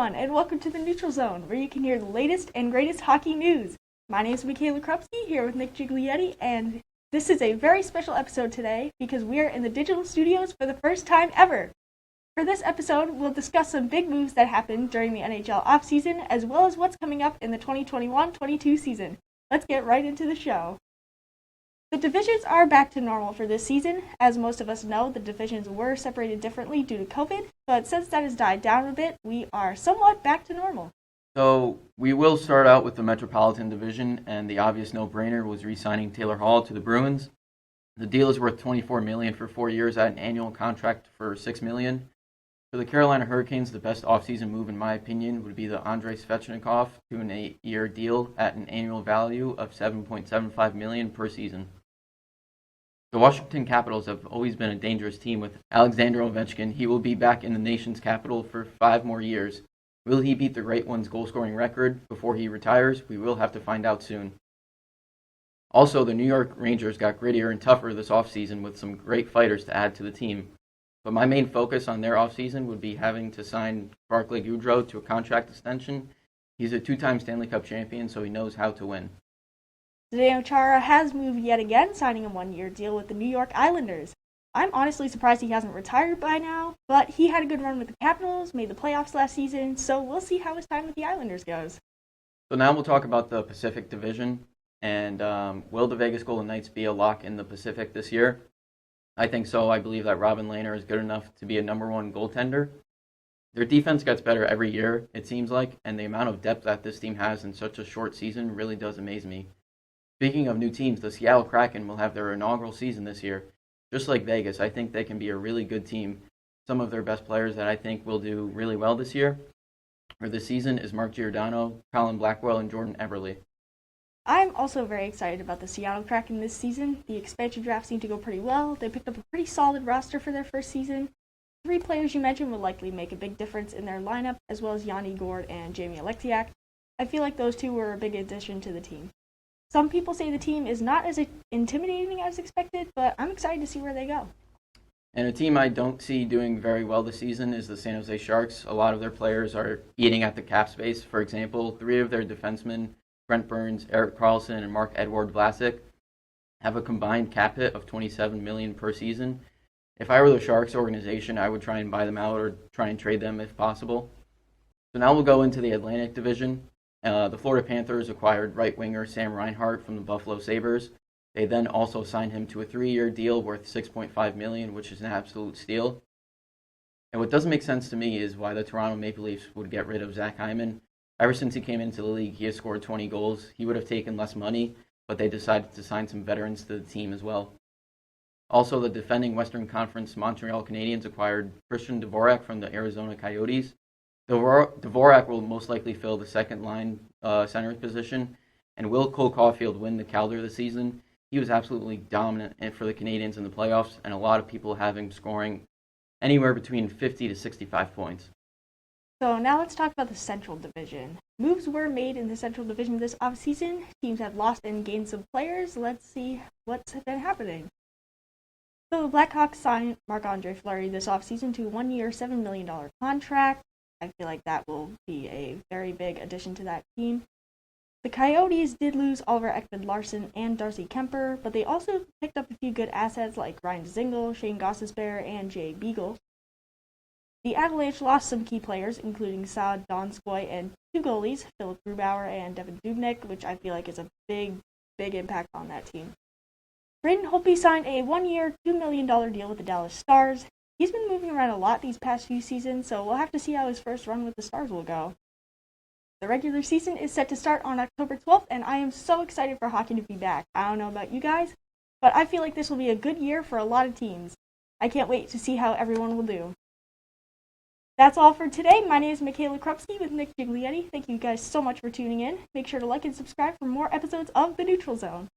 everyone, and welcome to the Neutral Zone, where you can hear the latest and greatest hockey news. My name is Mikayla Krupski, here with Nick Giglietti, and this is a very special episode today because we are in the digital studios for the first time ever. For this episode, we'll discuss some big moves that happened during the NHL offseason, as well as what's coming up in the 2021-22 season. Let's get right into the show. The divisions are back to normal for this season. As most of us know, the divisions were separated differently due to COVID, but since that has died down a bit, we are somewhat back to normal. So we will start out with the Metropolitan division, and the obvious no-brainer was re-signing Taylor Hall to the Bruins. The deal is worth $24 million for 4 years at an annual contract for $6 million. For the Carolina Hurricanes, the best offseason move, in my opinion, would be the Andrei Svechnikov to an 8-year deal at an annual value of $7.75 million per season. The Washington Capitals have always been a dangerous team with Alexander Ovechkin. He will be back in the nation's capital for 5 more years. Will he beat the Great One's goal-scoring record before he retires? We will have to find out soon. Also, the New York Rangers got grittier and tougher this offseason with some great fighters to add to the team. But my main focus on their offseason would be having to sign Barclay Goodrow to a contract extension. He's a 2-time Stanley Cup champion, so he knows how to win. Zdeno Chara has moved yet again, signing a 1-year deal with the New York Islanders. I'm honestly surprised he hasn't retired by now, but he had a good run with the Capitals, made the playoffs last season, so we'll see how his time with the Islanders goes. So now we'll talk about the Pacific Division, and will the Vegas Golden Knights be a lock in the Pacific this year? I think so. I believe that Robin Lehner is good enough to be a number 1 goaltender. Their defense gets better every year, it seems like, and the amount of depth that this team has in such a short season really does amaze me. Speaking of new teams, the Seattle Kraken will have their inaugural season this year. Just like Vegas, I think they can be a really good team. Some of their best players that I think will do really well this year or this season is Mark Giordano, Colin Blackwell, and Jordan Eberle. I'm also very excited about the Seattle Kraken this season. The expansion draft seemed to go pretty well. They picked up a pretty solid roster for their first season. 3 players you mentioned will likely make a big difference in their lineup, as well as Yanni Gourde and Jamie Alexiak. I feel like those 2 were a big addition to the team. Some people say the team is not as intimidating as expected, but I'm excited to see where they go. And a team I don't see doing very well this season is the San Jose Sharks. A lot of their players are eating at the cap space. For example, 3 of their defensemen, Brent Burns, Erik Karlsson, and Mark-Edouard Vlasic, have a combined cap hit of $27 million per season. If I were the Sharks organization, I would try and buy them out or try and trade them if possible. So now we'll go into the Atlantic Division. The Florida Panthers acquired right winger Sam Reinhart from the Buffalo Sabres. They then also signed him to a 3-year deal worth $6.5 million, which is an absolute steal. And what doesn't make sense to me is why the Toronto Maple Leafs would get rid of Zach Hyman. Ever since he came into the league, he has scored 20 goals. He would have taken less money, but they decided to sign some veterans to the team as well. Also, the defending Western Conference Montreal Canadiens acquired Christian Dvorak from the Arizona Coyotes. Dvorak will most likely fill the second-line center position. And will Cole Caulfield win the Calder this season? He was absolutely dominant for the Canadiens in the playoffs, and a lot of people have him scoring anywhere between 50 to 65 points. So now let's talk about the Central Division. Moves were made in the Central Division this offseason. Teams have lost and gained some players. Let's see what's been happening. So the Blackhawks signed Marc-Andre Fleury this offseason to a 1-year, $7 million contract. I feel like that will be a very big addition to that team. The Coyotes did lose Oliver Ekman-Larsson and Darcy Kemper, but they also picked up a few good assets like Ryan Dzingel, Shane Gostisbehere, and Jay Beagle. The Avalanche lost some key players, including Saad Donskoy and 2 goalies, Philip Grubauer and Devin Dubnyk, which I feel like is a big impact on that team. Braden Holtby signed a 1-year, $2 million deal with the Dallas Stars. He's been moving around a lot these past few seasons, so we'll have to see how his first run with the Stars will go. The regular season is set to start on October 12th, and I am so excited for hockey to be back. I don't know about you guys, but I feel like this will be a good year for a lot of teams. I can't wait to see how everyone will do. That's all for today. My name is Mikayla Krupski with Nick Giglietti. Thank you guys so much for tuning in. Make sure to like and subscribe for more episodes of The Neutral Zone.